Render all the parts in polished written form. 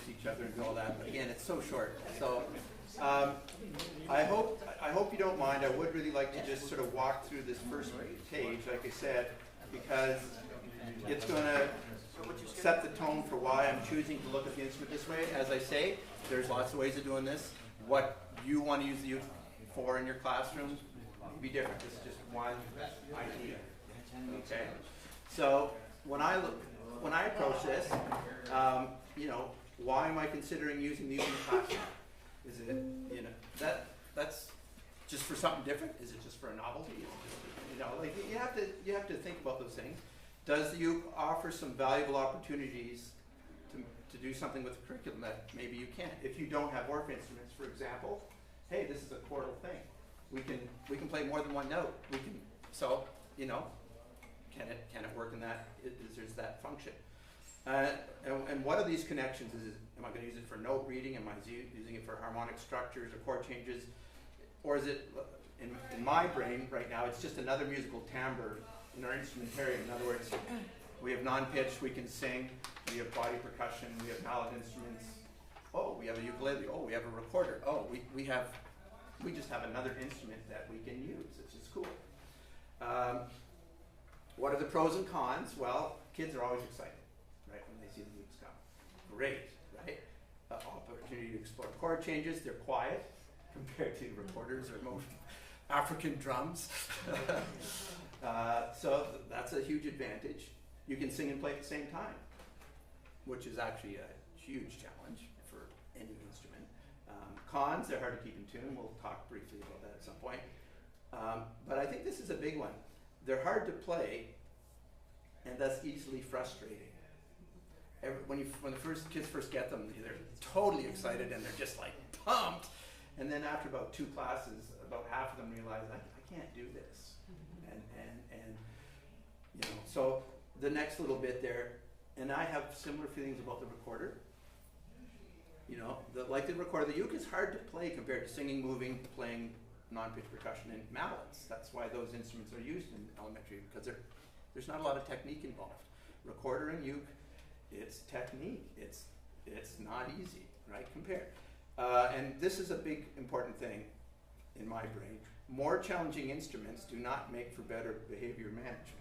introduce each other and do all that. But again, it's so short. So I hope you don't mind. I would really like to just sort of walk through this first page, like I said, because it's going to set the tone for why I'm choosing to look at the instrument this way. As I say, there's lots of ways of doing this. What you want to use the uke for in your classroom may be different. This is just one idea. Okay. So when I approach this, you know, why am I considering using the uke in the classroom? Is it, you know, that's just for something different? Is it just for a novelty? Is it just, you know, like you have to think about those things. Does the uke offer some valuable opportunities to do something with the curriculum that maybe you can't? If you don't have ORF instruments, for example, hey, this is a chordal thing. We can play more than one note. So you know, can it work in that? There's that function. And what are these connections? Am I going to use it for note reading? Am I using it for harmonic structures or chord changes? Or is it, in my brain right now, it's just another musical timbre in our instrumentarium. In other words, we have non-pitch, we can sing, we have body percussion, we have mallet instruments. Oh, we have a ukulele. Oh, we have a recorder. Oh, we just have another instrument that we can use, which is cool. What are the pros and cons? Well, kids are always excited, right, when they see the ukes come. Great, right? Opportunity to explore chord changes. They're quiet compared to recorders or most African drums. So that's a huge advantage. You can sing and play at the same time, which is actually a huge challenge for any instrument. Cons, they're hard to keep in tune. We'll talk briefly about that at some point. But I think this is a big one. They're hard to play, and that's easily frustrating. When the kids first get them, they're totally excited and they're just like pumped. And then after about 2 classes, about half of them realize, I can't do this. And you know, so the next little bit there, and I have similar feelings about the recorder. You know, like the recorder, the uke is hard to play compared to singing, moving, playing non-pitch percussion and mallets. That's why those instruments are used in elementary, because there's not a lot of technique involved. Recorder and uke, it's technique. It's not easy, right? Compared. And this is a big important thing in my brain. More challenging instruments do not make for better behavior management.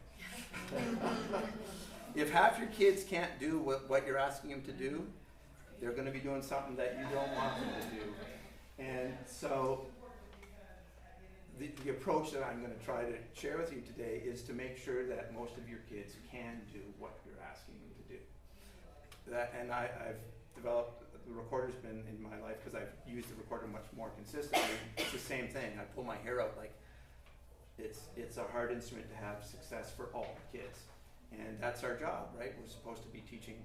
If half your kids can't do what you're asking them to do, they're going to be doing something that you don't want them to do. And so the approach that I'm going to try to share with you today is to make sure that most of your kids can do what you're asking them to do. And I've developed, the recorder's been in my life because I've used the recorder much more consistently. It's the same thing. I pull my hair out like it's a hard instrument to have success for all kids. And that's our job, right? We're supposed to be teaching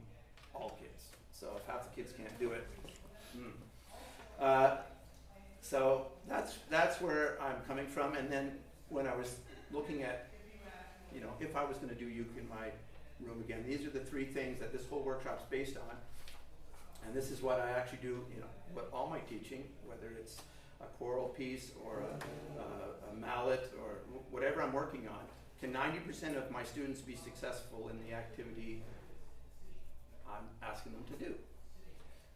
all kids. So if half the kids can't do it, so that's where I'm coming from. And then when I was looking at, you know, if I was going to do uke in my room again, these are the 3 things that this whole workshop's based on. And this is what I actually do, you know, with all my teaching, whether it's a choral piece or a mallet or whatever I'm working on. Can 90% of my students be successful in the activity I'm asking them to do?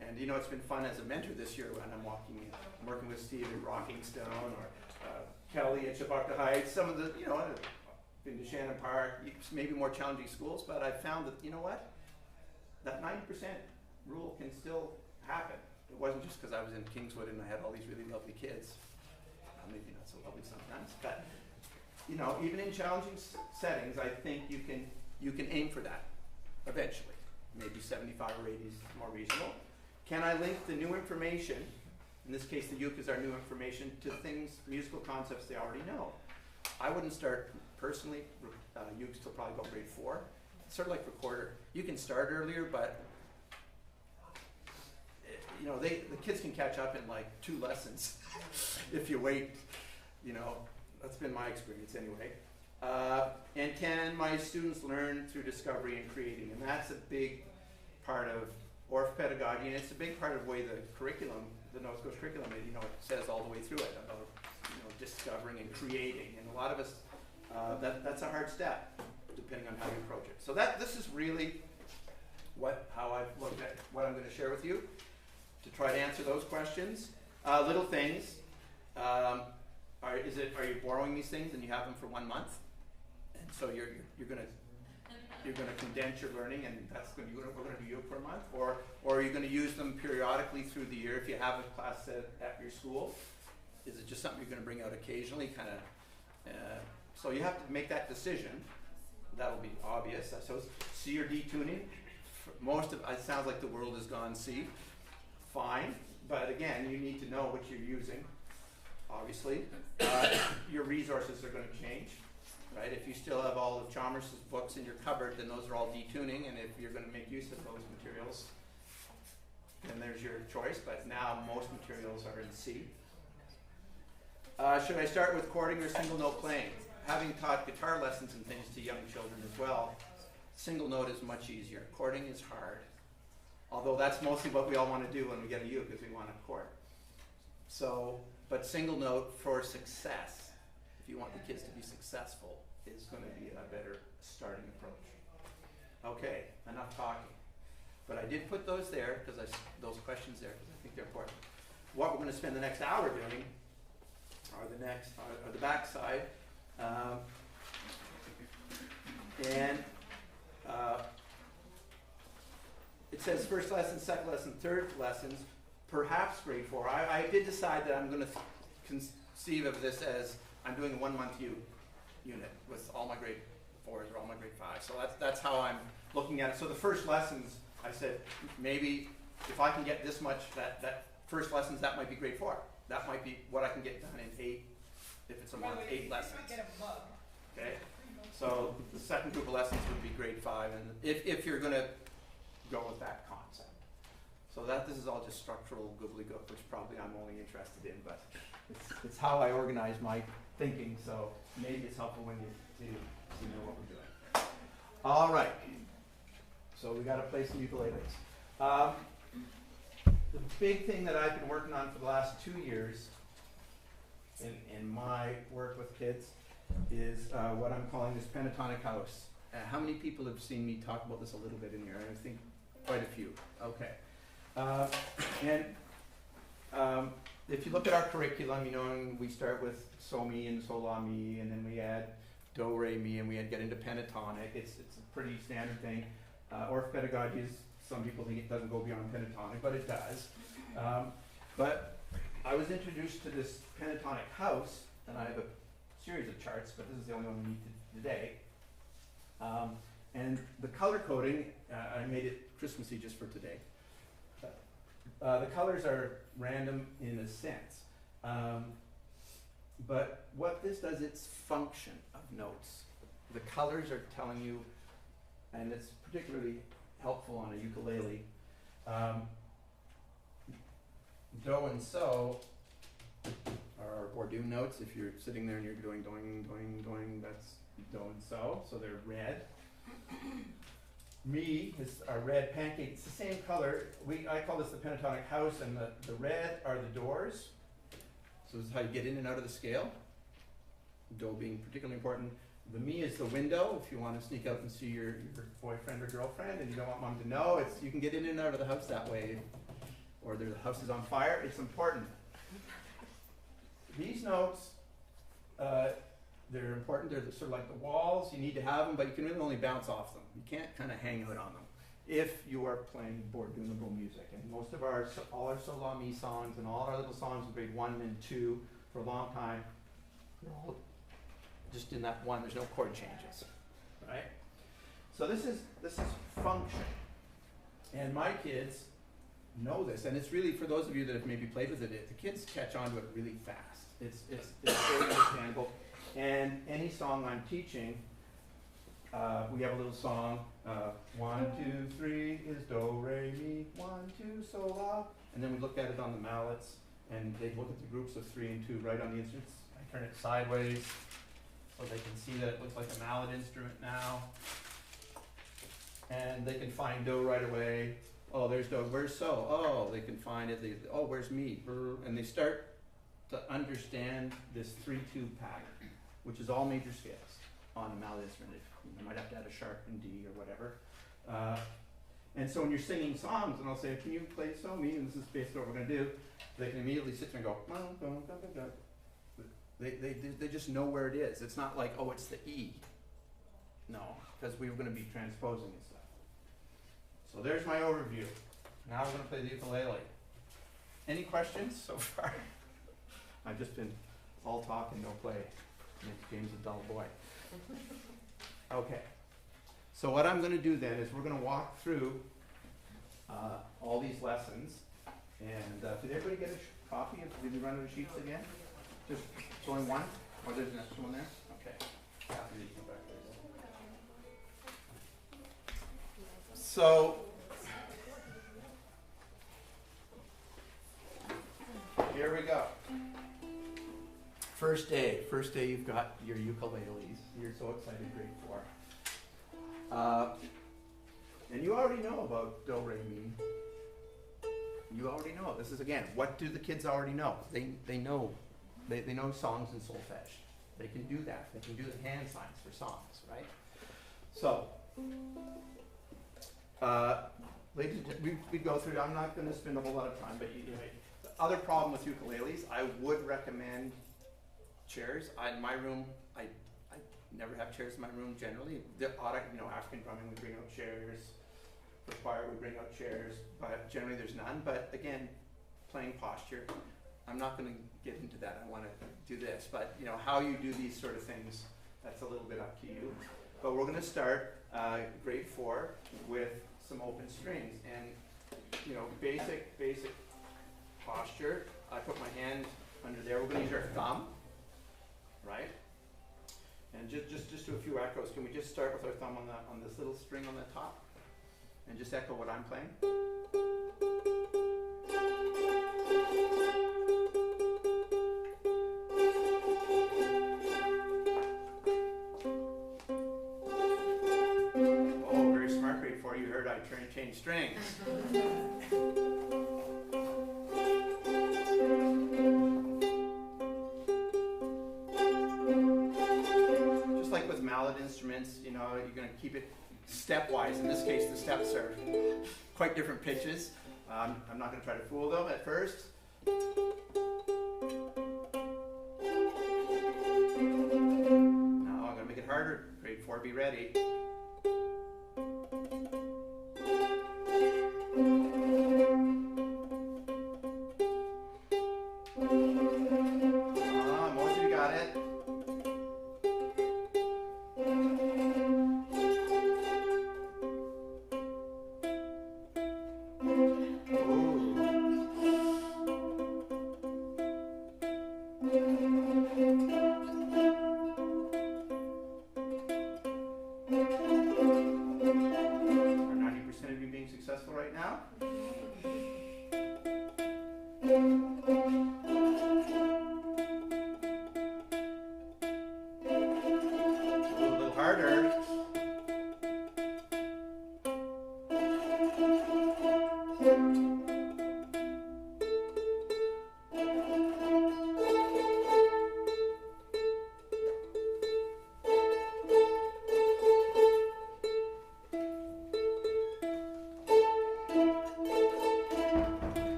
And you know, it's been fun as a mentor this year when I'm working with Steve at Rockingstone or Kelly at Chibocta Heights. Some of the, you know, I've been to Shannon Park, maybe more challenging schools, but I found that, you know what, that 90% rule can still happen. It wasn't just because I was in Kingswood and I had all these really lovely kids. Maybe not so lovely sometimes, but you know, even in challenging settings, I think you can aim for that eventually. Maybe 75 or 80 is more reasonable. Can I link the new information, in this case the uke is our new information, to things, musical concepts they already know? I wouldn't start, personally, ukes till probably about grade 4. It's sort of like recorder. You can start earlier, but you know, the kids can catch up in like 2 lessons if you wait, you know. That's been my experience anyway. And can my students learn through discovery and creating? And that's a big part of ORF pedagogy, and it's a big part of the way the curriculum, the Nova Scotia curriculum, you know, it says all the way through it about, you know, discovering and creating. And a lot of us, that's a hard step, depending on how you approach it. So this is really how I've looked at what I'm going to share with you to try to answer those questions. Little things. Are you borrowing these things and you have them for 1 month, and so you're going to condense your learning, and that's going to be we're going to do you for a month, or are you going to use them periodically through the year if you have a class at your school? Is it just something you're going to bring out occasionally, kind of? So you have to make that decision. That'll be obvious. So C or D tuning. Most of it sounds like the world has gone C. Fine, but again, you need to know what you're using. Obviously, your resources are going to change, right? If you still have all of Chalmers' books in your cupboard, then those are all D-tuning, and if you're going to make use of those materials, then there's your choice. But now most materials are in C. Should I start with chording or single note playing? Having taught guitar lessons and things to young children as well, single note is much easier. Chording is hard. Although that's mostly what we all want to do when we get a U, because we want to chord. So, but single note for success, if you want the kids to be successful, is going to be a better starting approach. Okay, enough talking. But I did put those there, those questions there, because I think they're important. What we're going to spend the next hour doing are the back side. It says first lesson, second lesson, third lessons, perhaps grade 4. I did decide that I'm going to conceive of this as I'm doing a 1 month unit with all my grade 4s or all my grade 5s. So that's how I'm looking at it. So the first lessons, I said, maybe if I can get this much, that first lessons, that might be grade 4. That might be what I can get done in 8, if it's a month, 8 lessons. Okay, so the second group of lessons would be grade 5, and if you're going to go with that concept. So this is all just structural gobbledygook, which probably I'm only interested in, but it's how I organize my thinking, so maybe it's helpful when you know what we're doing. All right, so we got to play some ukuleles. The big thing that I've been working on for the last 2 years in my work with kids is what I'm calling this pentatonic house. How many people have seen me talk about this a little bit in here? I think quite a few. Okay. If you look at our curriculum, we start with so mi and so la mi, and then we add do re mi, and we get into pentatonic. It's a pretty standard thing. Orff pedagogy is, some people think it doesn't go beyond pentatonic, but it does. But I was introduced to this pentatonic house, and I have a series of charts, but this is the only one we need today. And the color coding, I made it Christmassy just for today. The colors are random in a sense. But what this does, it's function of notes. The colors are telling you, and it's particularly helpful on a ukulele. Do and so are Bordeaux notes. If you're sitting there and you're doing doing, doing, doing, that's do and so. So they're red. Mi is our red pancake. It's the same color. I call this the pentatonic house, and the red are the doors. So this is how you get in and out of the scale. Do being particularly important. The mi is the window. If you want to sneak out and see your boyfriend or girlfriend and you don't want mom to know, you can get in and out of the house that way. Or the house is on fire. It's important. These notes, they're important. They're sort of like the walls. You need to have them, but you can really only bounce off them. You can't kind of hang out on them if you are playing bordunable music. And most of all our so la mi songs and all our little songs in grade 1 and 2 for a long time, they're all just in that one. There's no chord changes, right? So this is function, and my kids know this, and it's really, for those of you that have maybe played with it, the kids catch on to it really fast. It's very understandable. And any song I'm teaching, we have a little song, 1, 2, 3 is do, re, mi, 1, 2, so, la, and then we look at it on the mallets, and they look at the groups of 3 and 2 right on the instruments. I turn it sideways so they can see that it looks like a mallet instrument now. And they can find do right away. Oh, there's do, where's so? Oh, they can find it. Oh, where's mi? And they start to understand this 3-2 pattern, which is all major scales on a mallet instrument. You might have to add a sharp and D or whatever. And so when you're singing songs, and I'll say, can you play So Me? And this is basically what we're going to do. They can immediately sit there and go, they just know where it is. It's not like, oh, it's the E. No, because we were going to be transposing and stuff. So there's my overview. Now we're going to play the ukulele. Any questions so far? I've just been all talk and no play. Makes James a dull boy. Okay. So what I'm going to do then is we're going to walk through all these lessons. And did everybody get a copy? Did we run out of sheets again? Just only one? Or there's an extra one there? Okay. So, here we go. First day you've got your ukuleles. You're so excited, grade 4. And you already know about do, re, mi. You already know. This is, again, what do the kids already know? They know. They know songs in solfege. They can do that. They can do the hand signs for songs, right? So, ladies and gentlemen, we go through. I'm not going to spend a whole lot of time, but the other problem with ukuleles, I would recommend chairs. In my room, I never have chairs in my room generally. African drumming, we bring out chairs. For choir, we bring out chairs, but generally there's none. But again, playing posture. I'm not going to get into that. I want to do this, but how you do these sort of things, that's a little bit up to you. But we're going to start grade 4 with some open strings and basic posture. I put my hand under there. We're going to use our thumb, right? And just do a few echoes. Can we just start with our thumb on this little string on the top, and just echo what I'm playing? Oh, very smart. Grade 4. You heard I change strings. Instruments, you're going to keep it stepwise. In this case, the steps are quite different pitches. I'm not going to try to fool them at first. Now I'm going to make it harder. Grade 4, be ready. Most of you got it.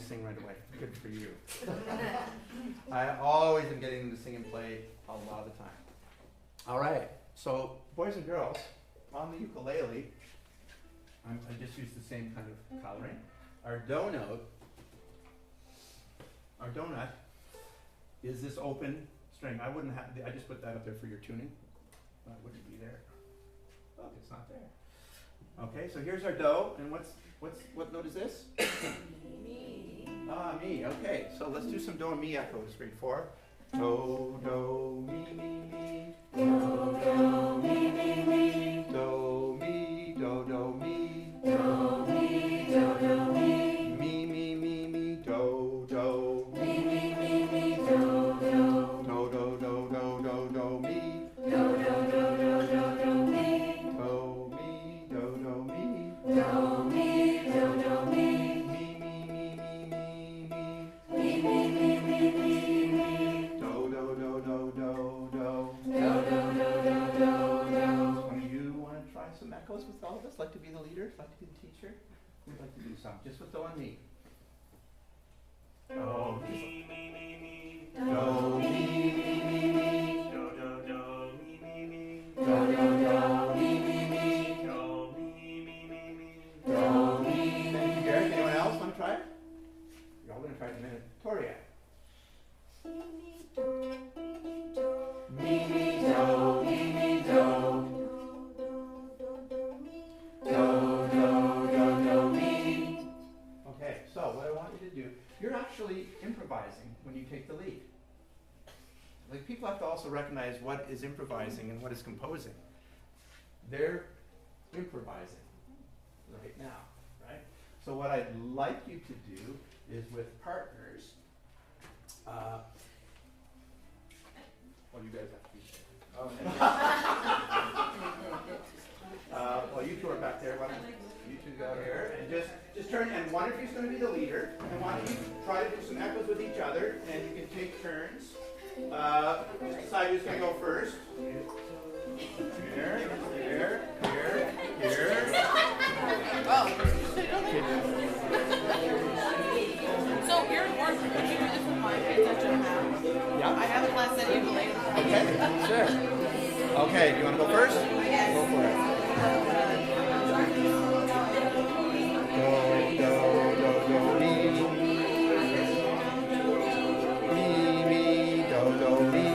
Sing right away. Good for you. I always am getting them to sing and play a lot of the time. All right. So, boys and girls, on the ukulele, I just use the same kind of coloring. Our do nut is this open string. I just put that up there for your tuning. That wouldn't be there. Oh, it's not there. Okay, so here's our do, and what note is this? Mi. Ah, mi. Okay, so let's do some do and mi echoes. Grade 4. Do, do, mi, mi, mi. Do, do, mi, mi, mi. Do, mi, do, do, mi. Do, mi, do, do, mi. Mi, mi, mi, mi, do, do. Mi, mi, mi, mi, do, do. Do, do, do, do, do, do, mi. like to be the teacher? We'd like to do some, just with do and mi. Oh, Me, me, me, me. do, mi, mi, mi, mi. Do, do, do, me, me, me. Do, do, do, mi, mi, mi. Do, me, me, me, me. Do, mi. Thank you, Derek. Anyone else want to try it? You're all going to try it in a minute. Toria. Mi, mi, do, mi, mi, do. Do, do, do, do, mi. Okay, so what I want you to do, you're actually improvising when you take the lead. Like, people have to also recognize what is improvising and what is composing. They're improvising right now, right? So what I'd like you to do is with partners, well, you guys have to be there. Well, you two are back there. Why don't you two go here and just turn, and one of you's going to be the leader, and one of you try to do some echoes with each other, and you can take turns. Decide who's going to go first. Here, here, here, here. So you're working. Would you do this with my kids at your house? Yeah. I have a class at Ukulele. Okay, sure. Okay, do you want to go first? Yes. Go for it. Do, do, do, do, mi. Mi, mi, do, do, mi.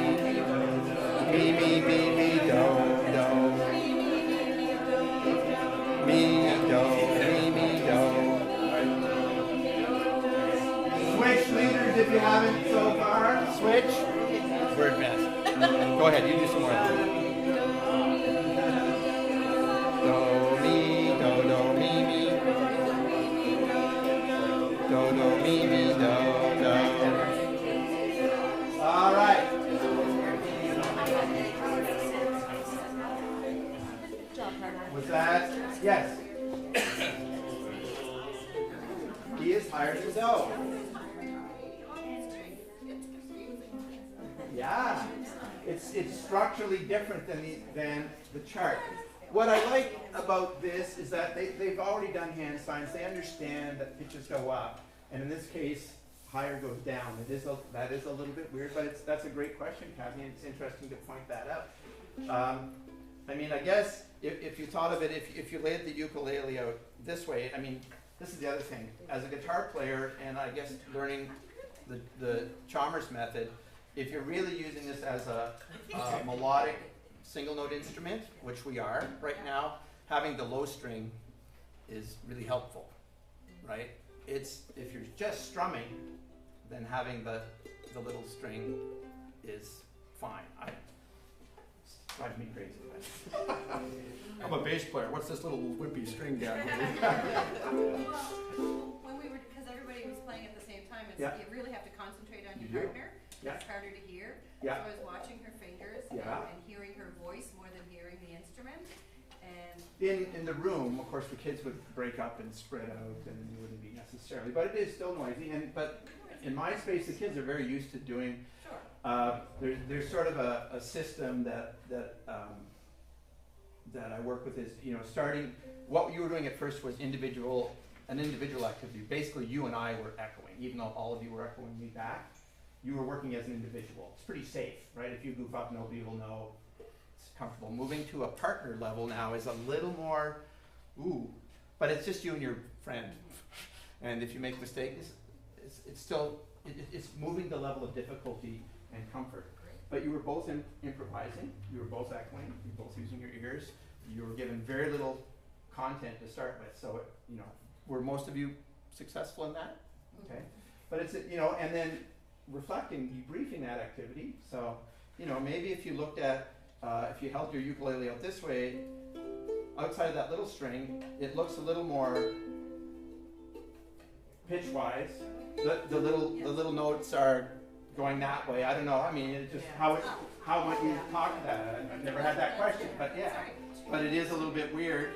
Mi, mi, mi, mi, do, do. Mi, do, mi, mi, do. Switch leaders if you haven't so far. Switch. We're advanced. Go ahead, you do some more. Do, mi, do, do, mi, mi. Do, do, mi, mi, do, do. All right. Was that? Yes. He is higher than do. Yeah. It's structurally different than the chart. What I like about this is that they've already done hand signs. They understand that pitches go up, and in this case, higher goes down. That is a little bit weird, but that's a great question, Kathy. It's interesting to point that out. I mean, I guess if you thought of it, if you laid the ukulele out this way, I mean, this is the other thing. As a guitar player, and I guess learning the Chalmers method, if you're really using this as a melodic single note instrument, which we are right now, having the low string is really helpful, right? If you're just strumming, then having the little string is fine. It drives me crazy. I'm a bass player. What's this little wimpy string down here? When we were, because everybody was playing at the same time, Yeah. you really have to concentrate on You your do. partner. Yeah. It's harder to hear. Yeah. So I was watching her fingers Yeah. and hearing her voice more than hearing the instrument. And In the room, of course, the kids would break up and spread out, and it wouldn't be necessarily, but it is still noisy. But in my space, the kids are very used to doing. sure. There's sort of a system that I work with is, starting. What you were doing at first was an individual activity. Basically, you and I were echoing, even though all of you were echoing me back. You were working as an individual. It's pretty safe, right? If you goof up, nobody will know. It's comfortable. Moving to a partner level now is a little more, but it's just you and your friend. And if you make mistakes, it's still, it's moving the level of difficulty and comfort. But you were both improvising. You were both echoing. You were both using your ears. You were given very little content to start with. So, were most of you successful in that? Okay. But it's, and then reflecting, debriefing that activity. So, maybe if you looked at, if you held your ukulele out this way, outside of that little string, it looks a little more pitch-wise. The little notes are going that way. I don't know. I mean, it's just how might you talk to that? I've never had that question, but yeah. But it is a little bit weird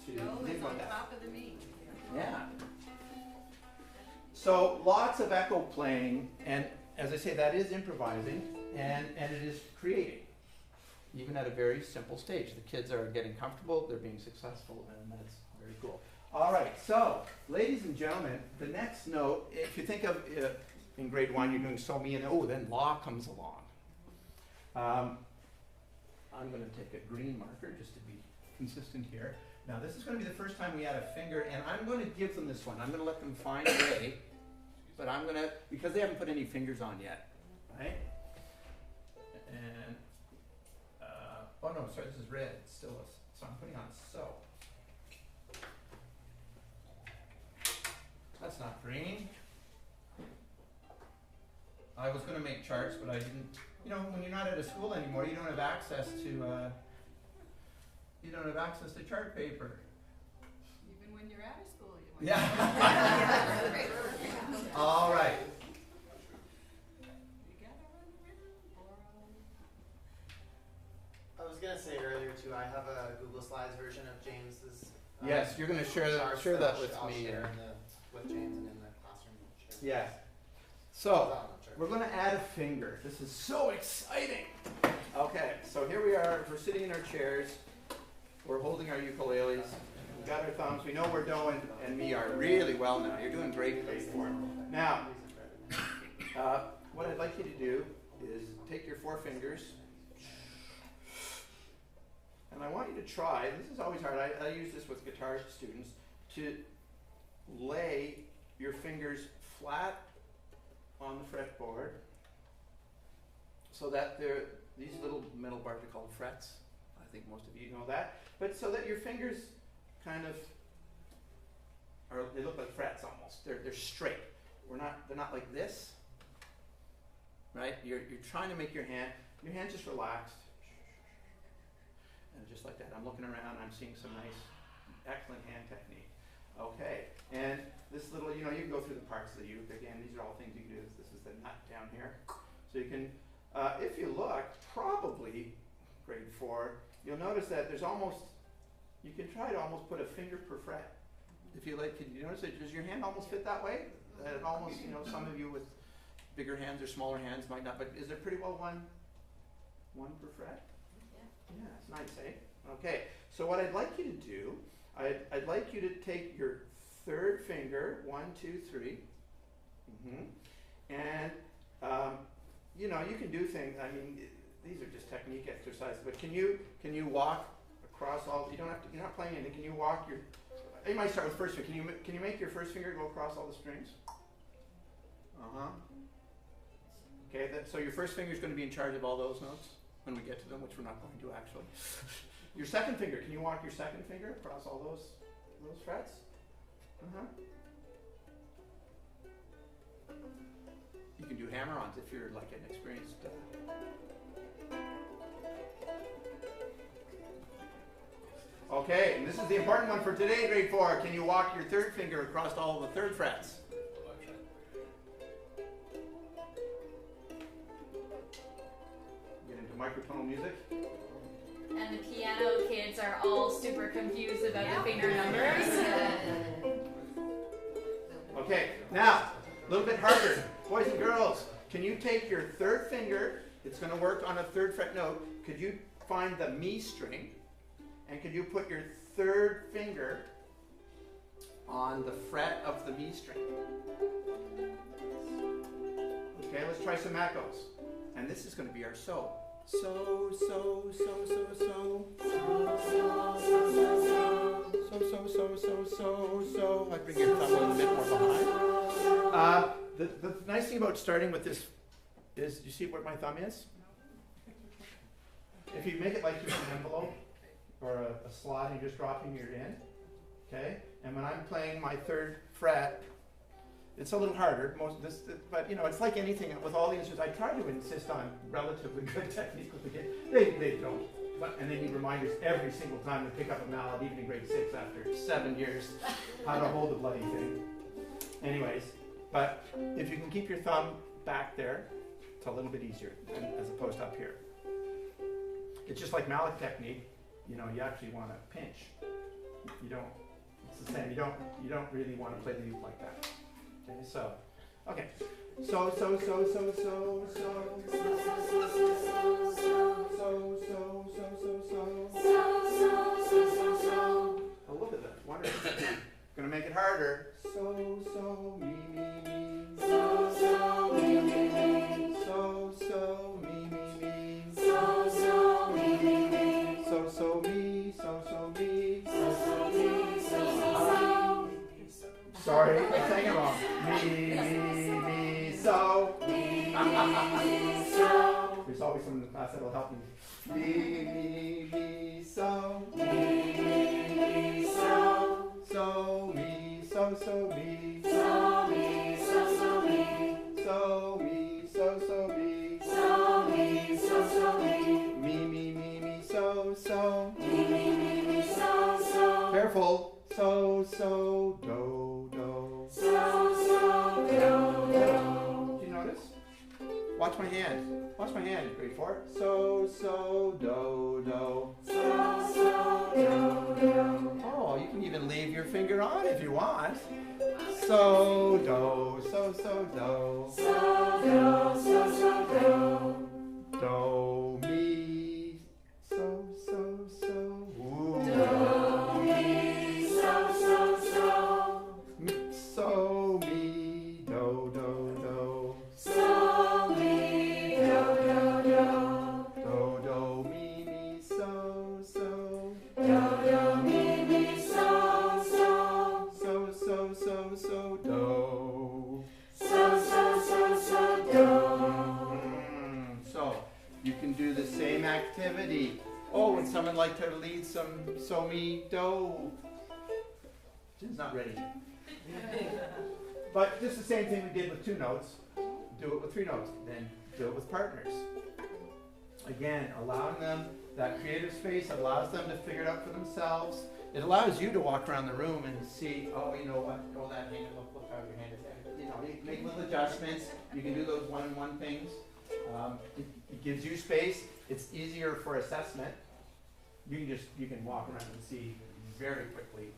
to Go think is about on that. top of the me. Yeah. So lots of echo playing, and as I say, that is improvising, and it is creating. even at a very simple stage. The kids are getting comfortable, they're being successful, and that's very cool. All right, so, ladies and gentlemen, the next note, if you think of in grade 1, you're doing so, me, and oh, then la comes along. I'm going to take a green marker just to be consistent here. Now, this is going to be the first time we add a finger, and I'm going to give them this one. I'm going to let them find a way, but I'm going to, because they haven't put any fingers on yet, right? And, oh no, sorry, this is red, it's still a, so I'm putting on so. That's not green. I was going to make charts, but I didn't. You know, when you're not at a school anymore, you don't have access to chart paper. Even when you're out of school, you want Yeah. All right. You gotta run around, borrow. I was gonna say earlier too, I have a Google Slides version of James's. Yes, you're going to share charts that I'll with I'll me. share with James and in the classroom. Share. Yes. It's So. on the chart. We're going to add a finger. This is so exciting. Okay, so here we are. We're sitting in our chairs. We're holding our ukuleles. We've got our thumbs. We know where Doe and me are really well now. You're doing great, grade 4. Now, what I'd like you to do is take your 4 fingers, and I want you to try, this is always hard, I use this with guitar students, to lay your fingers flat on the fretboard so that these little metal bars are called frets. I think most of you know that. But so that your fingers kind of they look like frets almost. They're straight. They're not like this. Right? You're trying to make your hand just relaxed. And just like that. I'm looking around, I'm seeing some nice, excellent hand technique. Okay. And this little, you can go through the parts of the uke. Again, these are all things you can do. This is the nut down here. So you can, if you look, probably grade 4, you'll notice that there's almost, you can try to almost put a finger per fret. If you like, can you notice it? Does your hand almost fit that way? That it almost, some of you with bigger hands or smaller hands might not, but is there pretty well one per fret? Yeah, it's nice, eh? Okay, so what I'd like you to do, I'd like you to take your 3rd finger, 1, 2, 3, and you can do things. I mean, these are just technique exercises. But can you walk across all? You don't have to. You're not playing anything. Can you walk your? You might start with first finger. Can you make your first finger go across all the strings? Okay. So your first finger is going to be in charge of all those notes when we get to them, which we're not going to actually. Your 2nd finger. Can you walk your 2nd finger across all those frets? You can do hammer-ons if you're like an experienced. Okay, and this is the important one for today, grade 4. Can you walk your 3rd finger across all the 3rd frets? Get into microtonal music. And the piano kids are all super confused about the finger numbers. Okay, now, a little bit harder. Boys and girls, can you take your 3rd finger, it's going to work on a 3rd fret note, could you find the mi string, and could you put your 3rd finger on the fret of the mi string? Okay, let's try some echoes. And this is going to be our so. So, so, so, so, so. So. I bring your thumb a little bit more behind. The nice thing about starting with this is, you see where my thumb is? If you make it like you're an envelope or a slot and you're just dropping your in, okay? And when I'm playing my 3rd fret, it's a little harder, but it's like anything with all the instruments. I try to insist on relatively good technique with the kids. They don't. And they need reminders every single time they pick up a mallet, even in grade 6 after 7 years, how to hold the bloody thing. Anyways, but if you can keep your thumb back there, it's a little bit easier as opposed to up here. It's just like mallet technique. You actually want to pinch. You don't. It's the same. You don't really want to play the uke like that. Okay, so, okay. So, so, so, so, so, so. Oh, look at that. Wonderful. Gonna make it harder. So, so, me, me, me. So, so, me, me, me. So, so, me, me, me. So, so, me, me, me. So, so, me, so, so, me. So, so, me, so, so, me. Sorry, I sang it wrong. Me, me, so. There's always someone in the class that'll help me. Me, so. So, me, so, so, me. So, me, so, so, me. So, me, so, so, me. So, me, so, so, me. Me, so, so. Me, so, so. Careful. So, so, do, do. So, so, do, do. Did you notice? Watch my hand. Watch my hand. Ready for it? So, so, do, do. So, so, do, do. Oh, you can even leave your finger on if you want. So, do, so, so, do. So, do, so, so, do. Do, me. So, so, so. Ooh. Do, me. So, so, so. So, me. Do, do, do. So, me. Do, do, do. Do, do, me, so, so. Do, do, me, so, so. So, so, so, so, do. So, so, so, so, do. So, you can do the same activity. Oh, would someone like to lead some so me do? Jen's not ready. But just the same thing we did with 2 notes. Do it with 3 notes. Then do it with partners. Again, allowing them that creative space, allows them to figure it out for themselves. It allows you to walk around the room and see, oh, you know what, oh, that hand, look how your hand is there. You know, you make little adjustments. You can do those one-on-one things. It gives you space. It's easier for assessment. You can walk around and see very quickly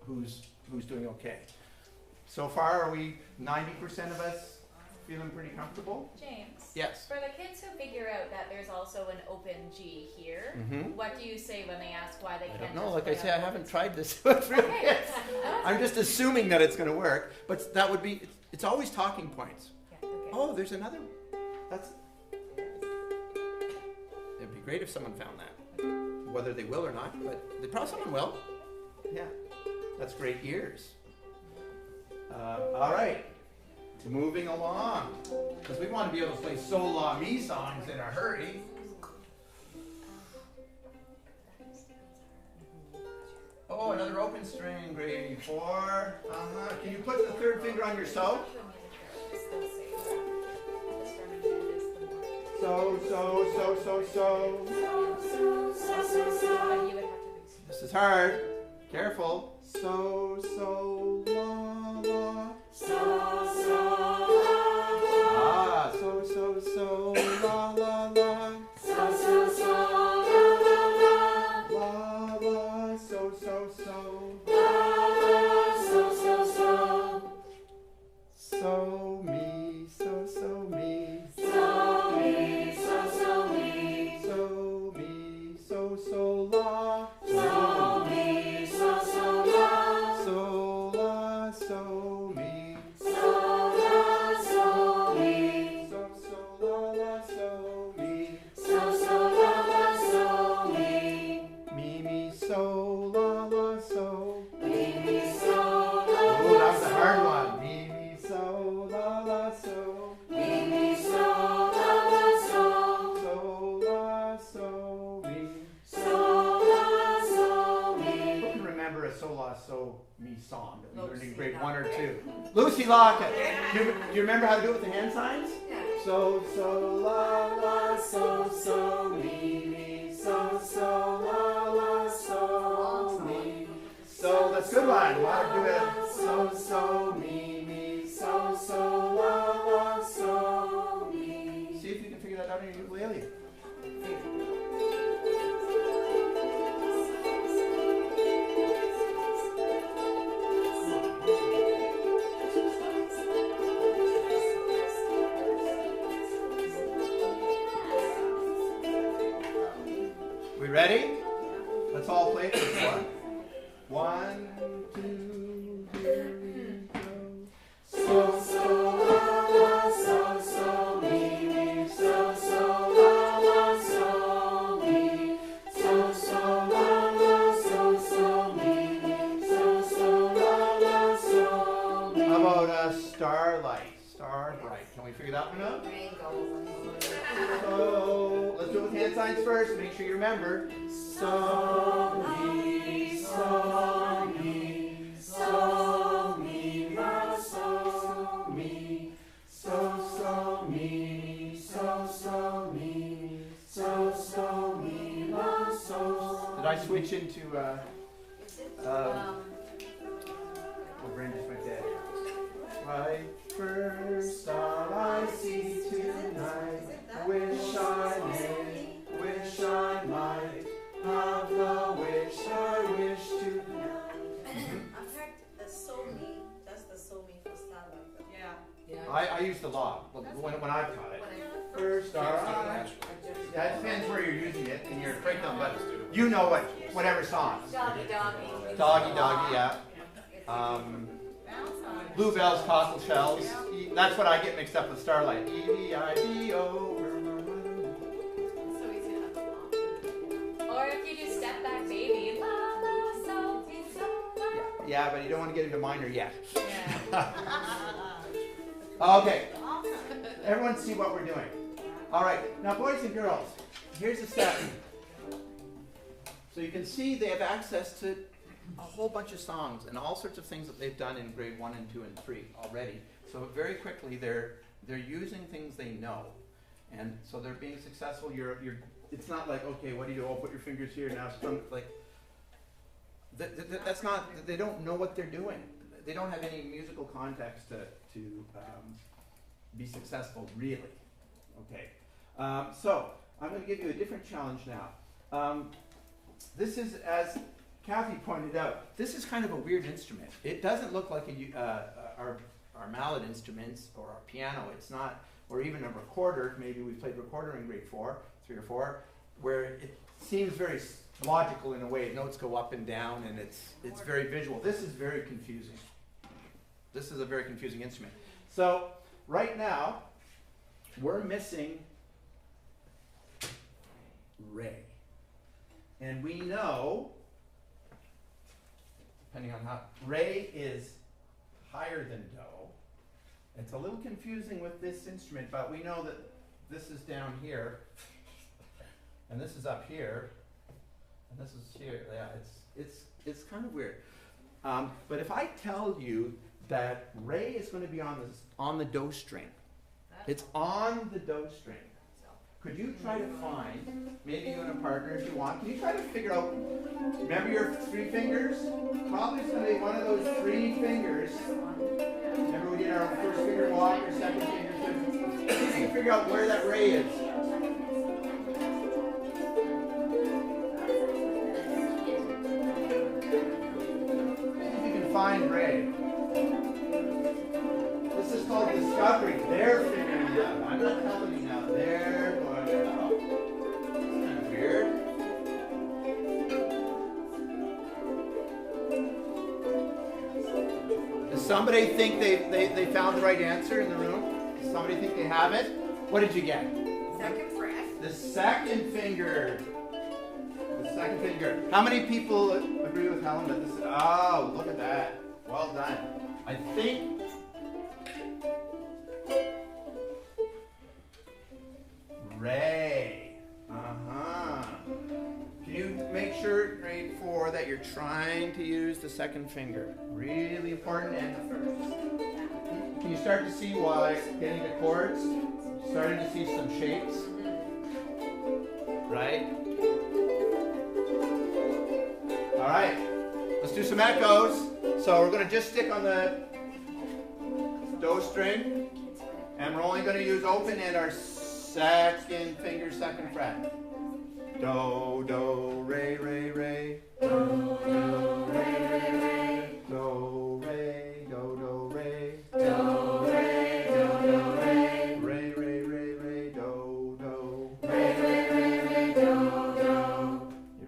who's doing okay. So far, are we 90% of us feeling pretty comfortable? James. Yes. For the kids who figure out that there's also an open G here, what do you say when they ask why they I can't? don't know. just Like I play say, I on haven't open tried this with real Okay. kids. I'm just assuming that it's going to work. But that would be, it's always talking points. Yeah, okay. Oh, there's another. That's. It'd be great if someone found that. Whether they will or not, but they probably someone will. Yeah, that's great ears. All right, moving along, because we want to be able to play So La Mi songs in a hurry. Oh, another open string, grade 4. Can you put the 3rd finger on your so? So, so, so, so, so. This is hard. Careful. So, so, la, la. So, so, la. Ah, so, so, so, la, la, la. So, so, so, la, la, la. La, la, so, so, so. La, la, so, so, so. So, me, so, so, me. So, me, so, so, me. So, me, so, so, la. So, me, so, so, la. So, la, so, me. So, la, so, me. So, so, la, la, so, me. So, so, la, la, so, me. Me, so, la, la, so. Me, so, la, la, so. Oh, that was a hard one. Me, so, la, la, so. Me, so, la, la, so. So, la, so, me. So, la, so, me. Who can remember a So, La, So, Me song that we learned in grade 1 or 2? Lucy Lockett. Do you remember how to do it with the hand signs? Yeah. So, so, la, la, so, so, me, so, so, la, la, so, me. So, that's a good one. Why don't do it? So, so, me, so, so, la, la, so, me. See if you can figure that out in your ukulele. ready? Let's all play it before. 1, 2, 3, go. So, so, la, la, so, so, mi, mi, so, so, la, la, so, mi. So, so, la, la, so, mi, mi, so, la, la, so, mi. How about starlight? Star bright. Can we figure that one out? So, let's do it with hand signs first. Make sure you remember. So, mi, so, mi, so, mi, ma, so, mi, so, mi, so, mi, so, mi, ma, so. Did I switch into, oh, brain just went dead. Right first star I see tonight. Wish I may, wish I might have the wish I wish to. I've heard the so me, that's the so me for starlight. Yeah. I use the law when I've taught it. First star I. Yeah, it depends where you're using it in your curriculum, but you know what, whatever song. Doggy doggy. Doggy doggy, yeah. Bluebells, cockle shells. That's what I get mixed up with starlight. E-V-I-D-O. So easy to have the law. Or if you do step back baby. La la so mi so la. Yeah, but you don't want to get into minor yet. Yeah. Okay. Everyone see what we're doing. All right. Now, boys and girls, here's a step. So you can see they have access to a whole bunch of songs and all sorts of things that they've done in grade 1 and 2 and 3 already. So very quickly they're using things they know, and so they're being successful. It's not like, okay, what do you do? Oh, put your fingers here now. Strum, like that's not. They don't know what they're doing. They don't have any musical context to be successful, really. Okay. So I'm going to give you a different challenge now. This is, as Kathy pointed out, this is kind of a weird instrument. It doesn't look like our mallet instruments or our piano. It's not, or even a recorder. Maybe we played recorder in grade 4, 3 or 4, where it seems very logical in a way. Notes go up and down, and it's very visual. This is very confusing. This is a very confusing instrument. So right now, we're missing re. And we know, depending on how, re is higher than do. It's a little confusing with this instrument, but we know that this is down here, and this is up here, and this is here. Yeah, it's kind of weird. But if I tell you that re is going to be on the do string, it's on the do string. Could you try to find, maybe you and a partner if you want, can you try to figure out, remember your 3 fingers? Probably it's going to be one of those 3 fingers. Remember we did our first finger walk or second finger? So see if you can figure out where that re is. See if you can find re. This is called discovery. They're figuring it out. I'm not telling you now. They're going to know. That's kind of weird. Does somebody think they found the right answer in the room? Does somebody think they have it? What did you get? Second fret. The second finger. The second finger. How many people agree with Helen that this is... Oh, look at that. Well done. I think... Ray. Can you make sure, grade 4, that you're trying to use the second finger? Really important. And can you start to see why getting the chords? Starting to see some shapes. Right? All right. Let's do some echoes. So we're going to just stick on the do string, and we're only going to use open and our second finger, second fret. Do, do, re, re, re. Do, do, re, re, re. Do, re, do, do, re. Do, re, do, do, re. Re, re, re, re, do, do. Re, re, re, re, do, do.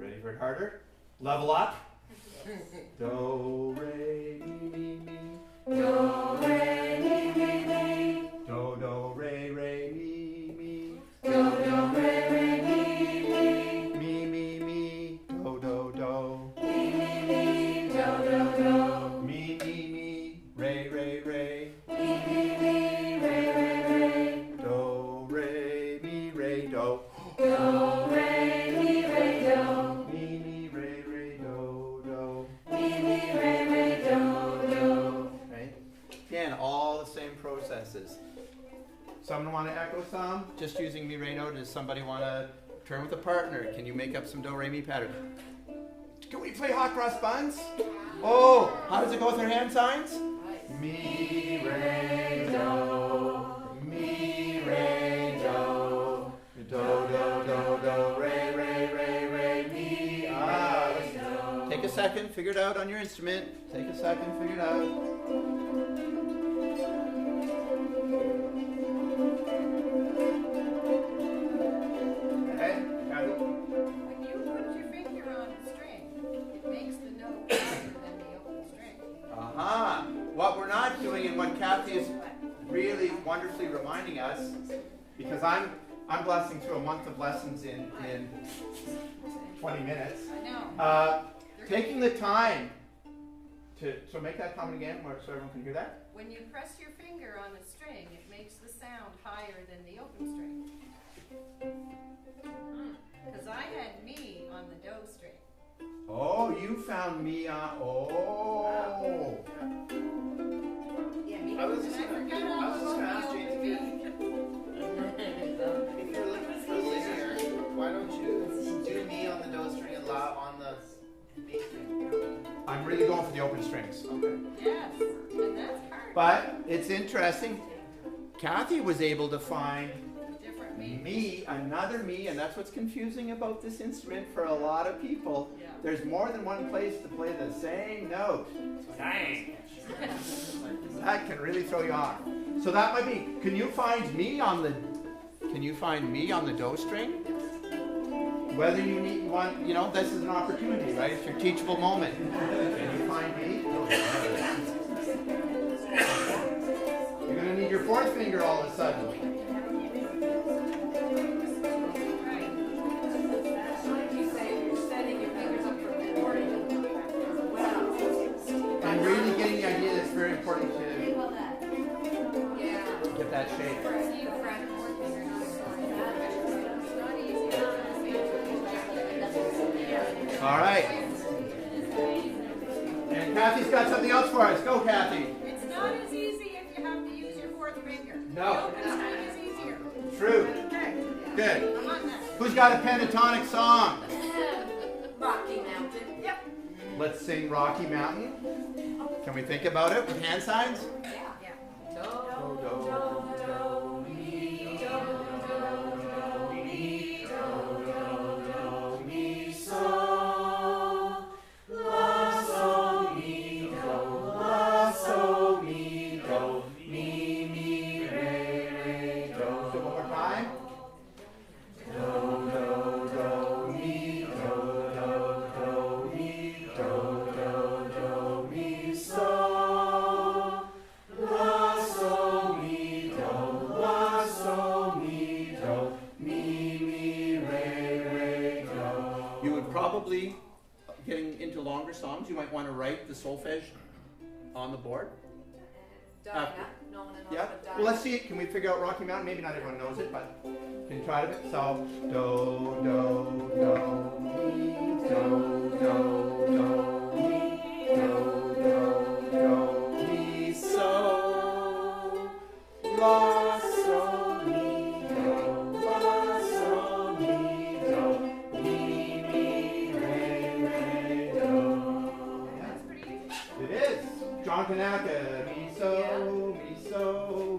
re, re, re. Do, re, mi, re, do. Do, re, mi, re, do. Mi, mi, re, re, do, do. Mi, mi, re, re, do, do. Right? Again, all the same processes. Someone want to echo some? Just using mi, re, do. Does somebody want to turn with a partner? Can you make up some do, re, mi pattern? Can we play hot cross buns? Oh, how does it go with our hand signs? Mi, re, do. Mi, re, do. Do, do, do, do, re, re, re, re, mi. Ah, take a second, figure it out on your instrument. Take a second, figure it out. Okay, Kathy? When you put your finger on a string, it makes the note higher than the open string. Aha! What we're not doing, and what Kathy is really wonderfully reminding us, because I'm blasting through a month of lessons in 20 minutes. I know. Taking the time to make that comment again, so everyone can hear that. When you press your finger on a string, it makes the sound higher than the open string. Because I had me on the do string. Oh, you found me on. Oh. Yeah, me. I was And just I forgot I all was just gonna about ask the Jane open if B. if you're looking for linear, why don't you do me on the do string and la on the B string? I'm really going for the open strings. Okay. Yes, and that's hard. But it's interesting. Kathy was able to find Different me. me, another me, and that's what's confusing about this instrument for a lot of people. Yeah. There's more than one place to play the same note. Dang. That can really throw you off. So that might be, can you find me on the do string? Whether you need one, this is an opportunity, right? It's your teachable moment. Can you find me? You're going to need your fourth finger all of a sudden. Right. Like you say, you're setting your fingers up for recording. I'm really getting the idea that it's very important to Yeah. get that shape. So you fret fourth finger, not It's not easy. All right. And Kathy's got something else for us. Go, Kathy. It's not as easy if you have to use your fourth finger. No. The open string is easier. True. Okay. Good. I'm on that. Who's got a pentatonic song? Rocky Mountain. Yep. Let's sing Rocky Mountain. Can we think about it with hand signs? Yeah. Yeah. Do, do, Mi, do, do, mi, do, do, mi, so, la, so, mi, do, la, so, mi, do, mi, mi, re, re, do. One more time. do, do, do, mi, do, do, mi, do, mi, so, la, so, mi, do, la, so, mi, do, mi, mi, re, re, do. You would probably, getting into longer songs, you might want to write the solfege on the board. After. No one knows Yeah. what Well, let's see. Can we figure out Rocky Mountain? Maybe not everyone knows it, but can you try it a bit? So, do, do, do, mi, do, do, do, mi, do, do, do, mi, so, la, so, mi, do, la, so, mi, do, mi, mi, re, re, do. That's pretty easy. It is. John Kanaka. Mi, so,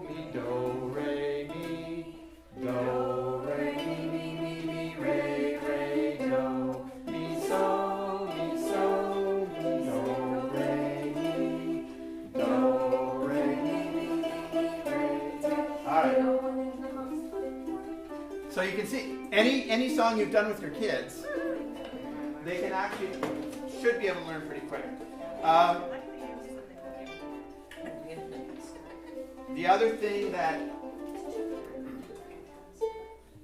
mi, do, re, mi. Do, re, mi, re, re, do. Mi, so, mi, do, re, mi. Do, re, re, do. All right. So you can see, any song you've done with your kids, they can actually, should be able to learn pretty quick. The other thing that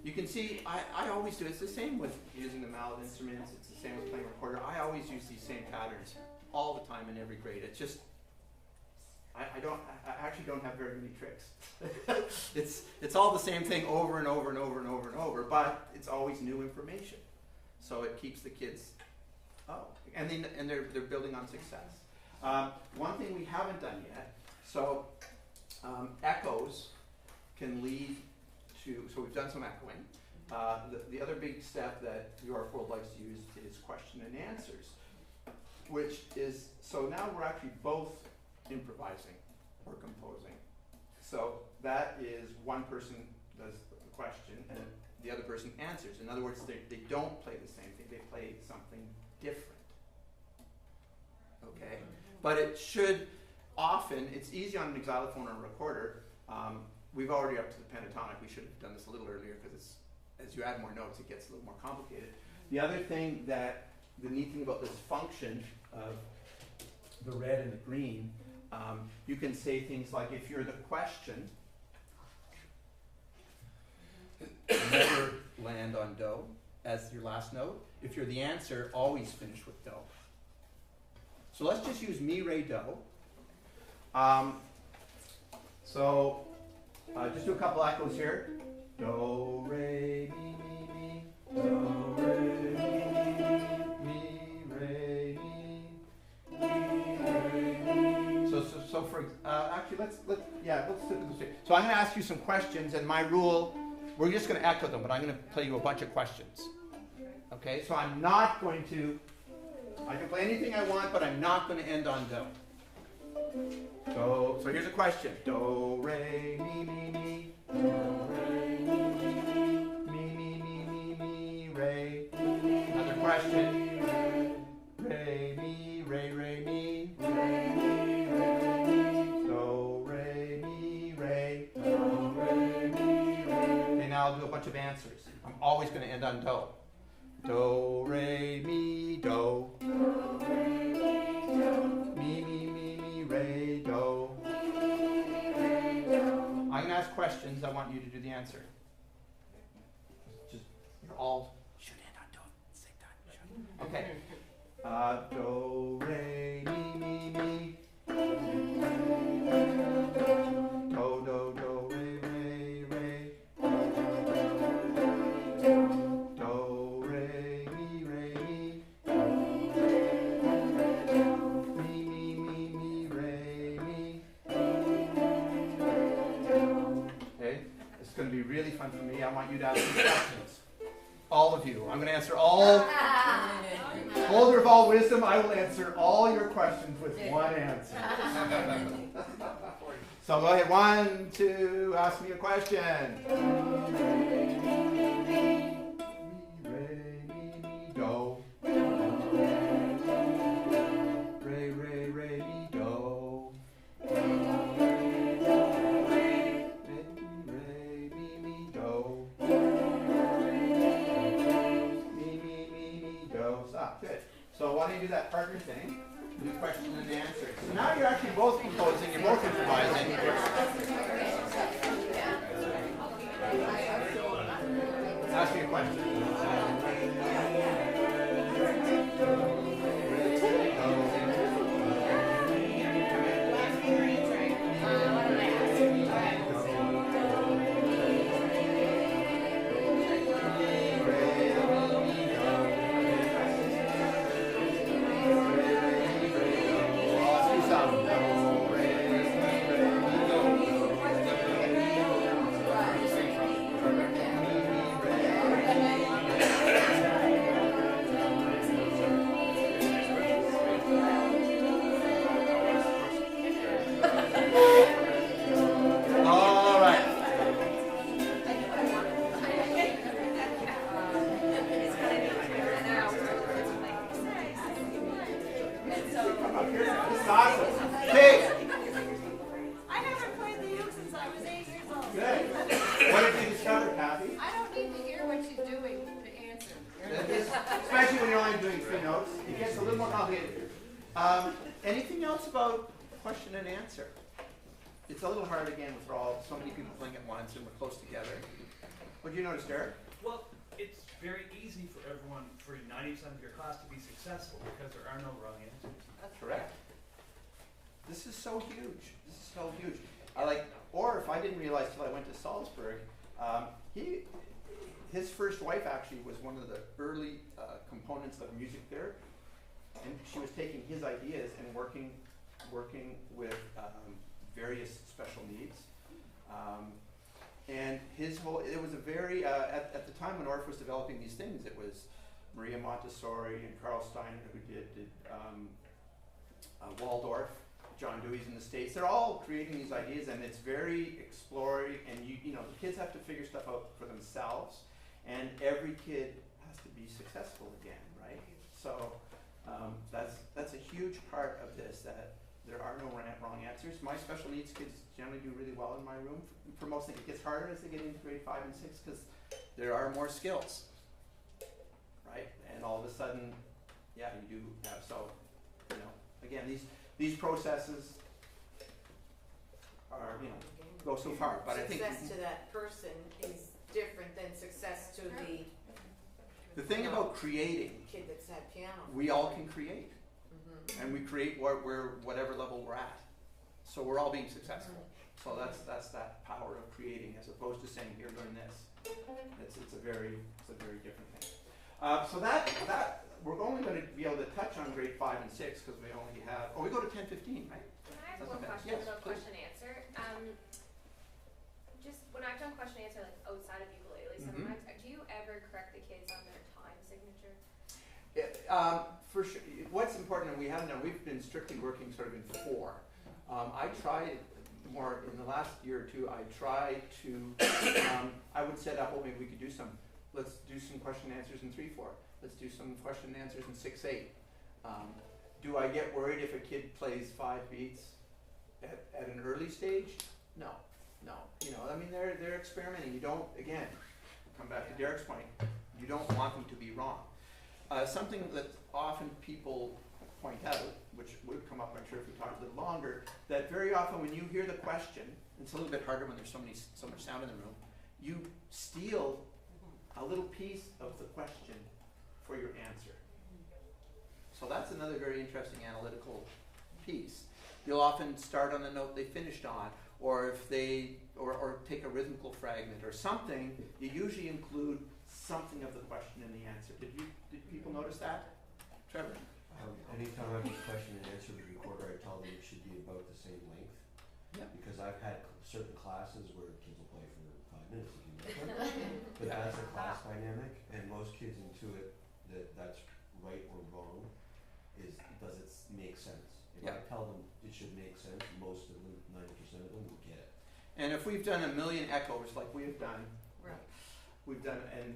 you can see, I always do, it's the same with using the mallet instruments, it's the same with playing recorder. I always use these same patterns all the time in every grade. It's just, I actually don't have very many tricks. It's all the same thing over and over and over and over and over, but it's always new information. So it keeps the kids, and they're building on success. One thing we haven't done yet, so echoes can lead to, so we've done some echoing. The other big step that York World likes to use is question and answers, which is, so now we're actually both improvising or composing. So that is one person does the question and the other person answers. In other words, they don't play the same thing, they play something different. Okay? But it should often, it's easy on an xylophone or a recorder. We've already up to the pentatonic. We should have done this a little earlier because it's, as you add more notes, it gets a little more complicated. The other thing that, the neat thing about this function of the red and the green, you can say things like, if you're the question, never land on do as your last note. If you're the answer, always finish with do. So let's just use mi, re, do. Just do a couple echoes here. Do, re, mi, mi, mi. Do, re, mi, re, mi. Mi, re, mi. So for actually, let's do this way. So I'm going to ask you some questions, and my rule, we're just going to echo them, but I'm going to tell you a bunch of questions. Okay, so I'm not going to. I can play anything I want, but I'm not going to end on do. So here's a question. Do, re, mi, mi, mi. Do, re, mi, mi, mi, mi, mi, re. Another question. Re, mi, re, re, mi. Re, mi, re, mi. Do, re, mi, re. Do, re, mi, re. Okay, now I'll do a bunch of answers. I'm always going to end on do. Do, re, mi, do. Do, re, mi, do. Mi, mi, mi, mi, re, do. Mi, mi, mi, re, do. I'm going to ask questions. I want you to do the answer. Just, you're all should end on do at the same time. Okay. Do, re, mi, mi, mi. Do, do, do, re, re, re. Do, re, mi, re, mi. Mi, mi, mi, mi, re, mi. Okay, it's going to be really fun for me. I want you to ask me questions. All of you. I'm going to answer all. Holder of all wisdom, I will answer all your questions with one answer. So go ahead. 1, 2, ask me a question. Mi, re, mi, mi, do. Re, re, re, mi, do. Re, re, mi, mi, do. Mi, mi, mi, mi, do. Stop. Good. So why don't you do that partner thing? Do question and answer. So now you're actually both composing, you're both improvising. Ask me a question. Anything else about question and answer? It's a little hard again with so many people playing at once and we're close together. What do you notice, Derek? Well, it's very easy for everyone, for 90% of your class to be successful because there are no wrong answers. That's correct. this is so huge. This is so huge. Or if I didn't realize till I went to Salzburg, his first wife actually was one of the early components of music therapy, and she was taking his ideas and working with various special needs. And it was a very, at the time when Orff was developing these things, it was Maria Montessori and Carl Steiner who did Waldorf, John Dewey's in the States. They're all creating these ideas, and it's very exploring, and you know, the kids have to figure stuff out for themselves, and every kid has to be successful again, right? So that's a huge part of this, that there are no wrong answers. My special needs kids generally do really well in my room. For most things, it gets harder as they get into grade 5 and 6 because there are more skills, right? And all of a sudden, yeah, you do have, so, you know, again, these processes are, you know, go so far, but I think success to that person is different than success to the thing about creating, kid that's at piano. we all can create, and we create whatever level we're at, so we're all being successful. So that's that power of creating, as opposed to saying, here, learn this. It's a very different thing. So that we're only going to be able to touch on grade 5 and 6 because we only have. Oh, we go to 10, 15, right? Can I ask That's one okay. question Yes, about please. question answer? Just when I've done question answer like outside of ukulele, sometimes do you ever correct the kids on their time signature? For sure. What's important, and we haven't done. We've been strictly working sort of in 4. I tried more in the last year or two. I tried to. I would set up. Well, maybe we could do some. Let's do some question and answers in 3/4. Let's do some question and answers in 6/8. Do I get worried if a kid plays 5 beats at an early stage? No. You know, I mean, they're experimenting. You don't, again, come back to Derek's point. You don't want them to be wrong. Something that often people point out, which would come up, I'm sure, if we talked a little longer, that very often when you hear the question, it's a little bit harder when there's so much sound in the room. You steal a little piece of the question for your answer. So that's another very interesting analytical piece. You'll often start on the note they finished on, or if they, or take a rhythmical fragment or something. You usually include something of the question in the answer. Did people notice that? Trevor? Anytime I have a question and answer recorder, I tell them it should be about the same length. Yeah. Because I've had certain classes where kids will play for 5 minutes if you know them. But that's a class dynamic, and most kids intuit that that's right or wrong. Does it make sense? If I tell them it should make sense, most of them, 90% of them will get it. And if we've done a million echoes like we have done, Right. we've done, and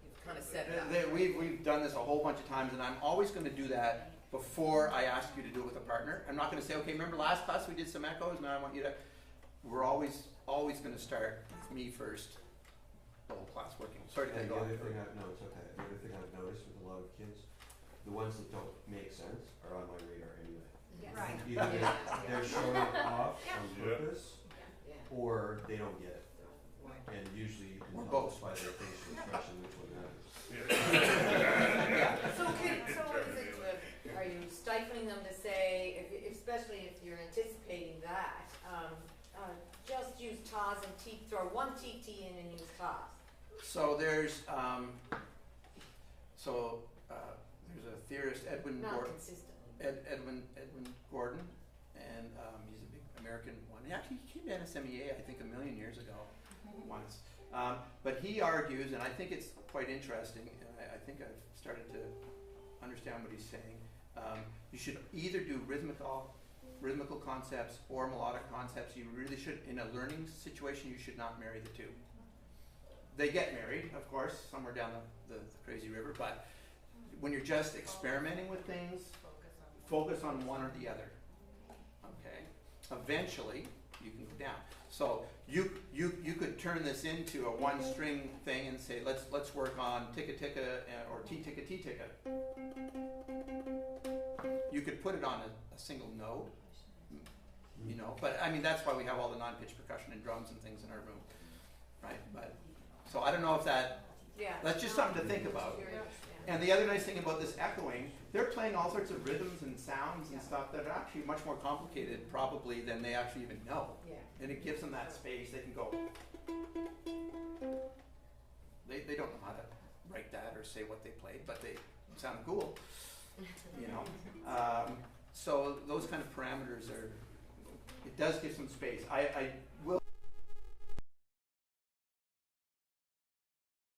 You've kind of set it up. we've done this a whole bunch of times, and I'm always going to do that before I ask you to do it with a partner. I'm not going to say, okay, remember last class we did some echoes, now I want you to. We're always going to start with me first, the whole class working. Sorry to And take the off. other thing the other thing I've noticed with a lot of kids, the ones that don't make sense are on my radar anyway. Yes. Right. Either they're showing off on purpose, Yeah. or they don't get it. And usually you can Or tell both. by their facial expression which one matters. Yeah. So is it, are you stifling them to say, especially if you're anticipating that, just use TAs and throw one TT in and use TAs? So there's there's a theorist, Edwin Not Gordon. consistently. Edwin Gordon, and he's a big American one. Actually, he came to NSMEA, I think, a million years ago, once. But he argues, and I think it's quite interesting, and I think I've started to understand what he's saying. You should either do rhythmical concepts or melodic concepts. You really should, in a learning situation, you should not marry the two. They get married, of course, somewhere down the crazy river, but when you're just experimenting with things, focus on one or the other. Okay? Eventually, you can go down. So you could turn this into a one-string thing and say, let's work on ticka ticka or tea ticka tea ticka. You could put it on a single note, you know. But I mean, that's why we have all the non-pitch percussion and drums and things in our room, right? But so I don't know if that Yeah. That's just something to think about. Very much, yeah. And the other nice thing about this echoing, they're playing all sorts of rhythms and sounds and Yeah. stuff that are actually much more complicated probably than they actually even know. Yeah. And it gives them that space, they can go. They don't know how to write that or say what they played, but they sound cool, you know? So those kind of parameters are, it does give some space. I will